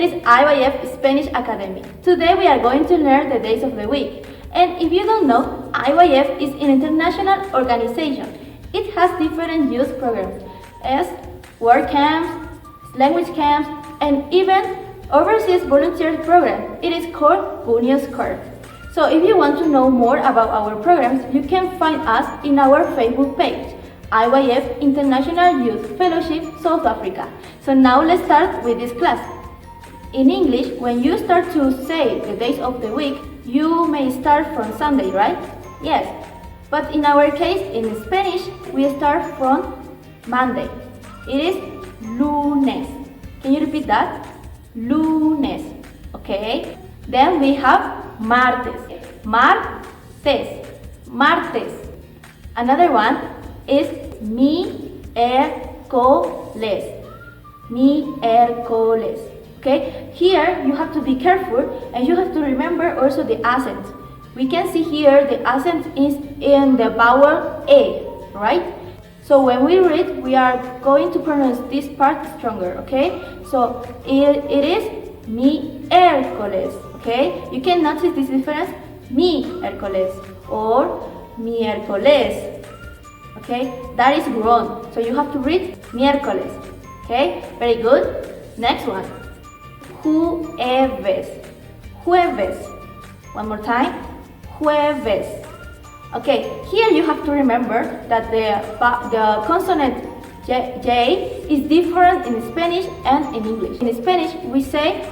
is IYF Spanish Academy. Today we are going to learn the days of the week. And if you don't know, IYF is an international organization. It has different youth programs as work camps, language camps, and even overseas volunteer program. It is called Buenos Corps. So if you want to know more about our programs, you can find us in our Facebook page, IYF International Youth Fellowship South Africa. So now let's start with this class. In English, when you start to say the days of the week, you may start from Sunday, right? Yes. But in our case, in Spanish, we start from Monday. It is lunes. Can you repeat that? Lunes. Okay. Then we have martes. Martes. Martes. Another one is miércoles. Miércoles. Okay. Here you have to be careful and you have to remember also the accent. We can see here the accent is in the vowel A, right? So when we read, we are going to pronounce this part stronger, okay? So it is miércoles, okay? You can notice this difference, miércoles or miércoles, okay? That is wrong, so you have to read miércoles, okay? Very good. Next one, jueves, jueves. One more time, jueves. Okay, here you have to remember that the consonant J is different in Spanish and in English. In Spanish, we say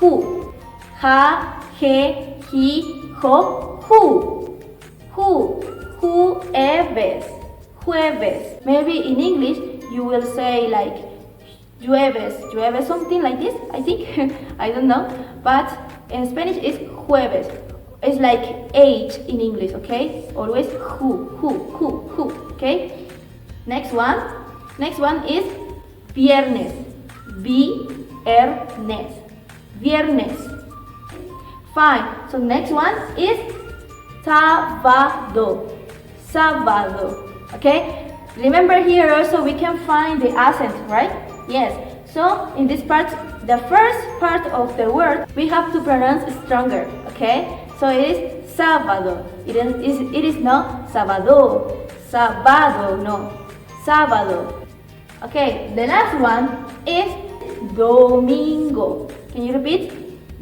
ju, ja, je, ji, jo, ju, jueves, jueves. Maybe in English you will say like jueves, jueves, something like this, I think. I don't know, but in Spanish it's jueves. It's like H in English, okay? Always ju, okay? Next one is viernes. Viernes. Viernes. Fine. So next one is sábado. Sábado. Okay? Remember here also we can find the accent, right? Yes. So in this part, the first part of the word we have to pronounce stronger, okay? So it is sábado. It is not sábado. Sábado, no. Sábado. Okay, the last one is domingo. Can you repeat?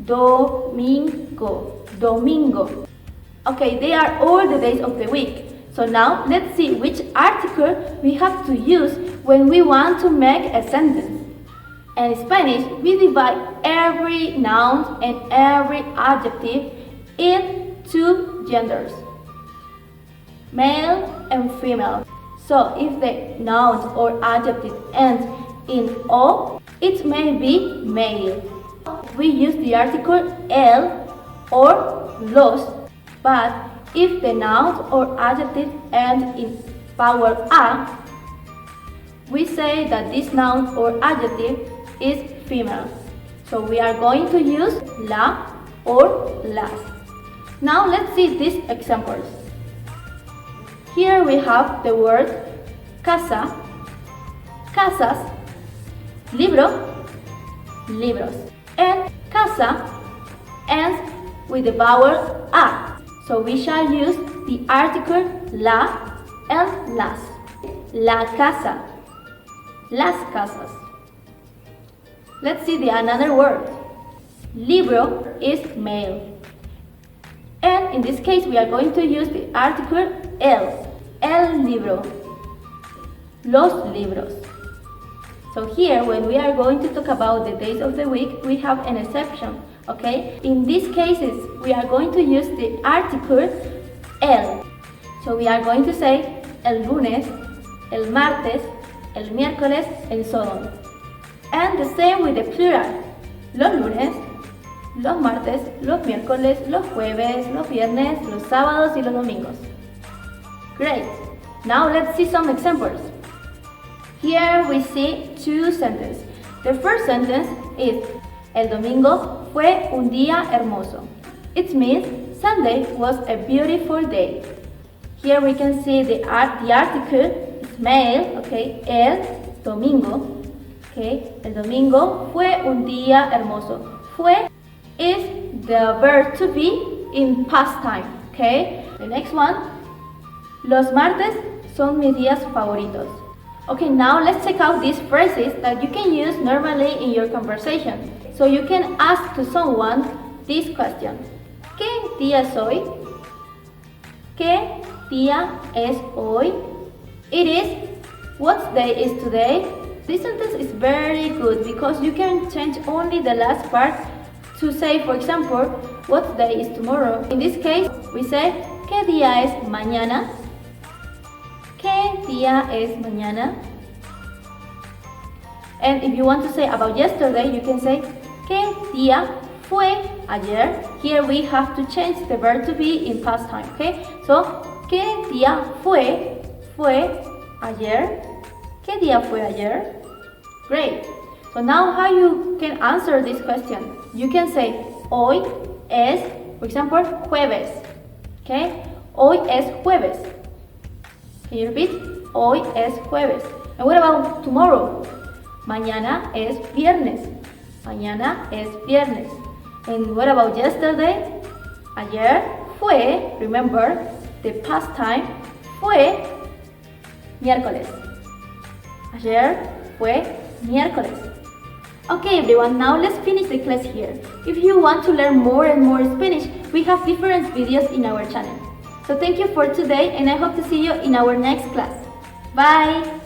Domingo. Domingo. Okay, they are all the days of the week. So now let's see which article we have to use when we want to make a sentence. In Spanish, we divide every noun and every adjective in two genders, male and female. So if the noun or adjective ends in O, it may be male. We use the article el or los, but if the noun or adjective ends in vowel A, we say that this noun or adjective is female. So we are going to use la or las. Now let's see these examples. Here we have the word casa, casas, libro, libros, and casa ends with the vowel A. So we shall use the article la and las. La casa, las casas. Let's see another word. Libro is male. And in this case, we are going to use the article el libro, los libros. So here, when we are going to talk about the days of the week, we have an exception, okay? In these cases, we are going to use the article el. So we are going to say el lunes, el martes, el miércoles, and so on. And the same with the plural, los lunes, los martes, los miércoles, los jueves, los viernes, los sábados y los domingos. Great! Now let's see some examples. Here we see two sentences. The first sentence is el domingo fue un día hermoso. It means Sunday was a beautiful day. Here we can see the article is male, okay, el domingo. Okay, el domingo fue un día hermoso. Fue is the verb to be in past time. Okay, the next one. Los martes son mis días favoritos. Okay, now let's check out these phrases that you can use normally in your conversation. So you can ask to someone this question. ¿Qué día es hoy? ¿Qué día es hoy? It is, what day is today? This sentence is very good because you can change only the last part to say, for example, what day is tomorrow. In this case, we say, ¿qué día es mañana? ¿Qué día es mañana? And if you want to say about yesterday, you can say, ¿qué día fue ayer? Here we have to change the verb to be in past time, okay? So, ¿qué día fue ayer? ¿Qué día fue ayer? Great. So now how you can answer this question? You can say, hoy es, for example, jueves, okay? Hoy es jueves. Can you repeat? Hoy es jueves. And what about tomorrow? Mañana es viernes. Mañana es viernes. And what about yesterday? Ayer fue, remember, the past time, fue miércoles. Ayer fue miércoles. Okay everyone, now let's finish the class here. If you want to learn more and more Spanish, we have different videos in our channel. So thank you for today and I hope to see you in our next class. Bye!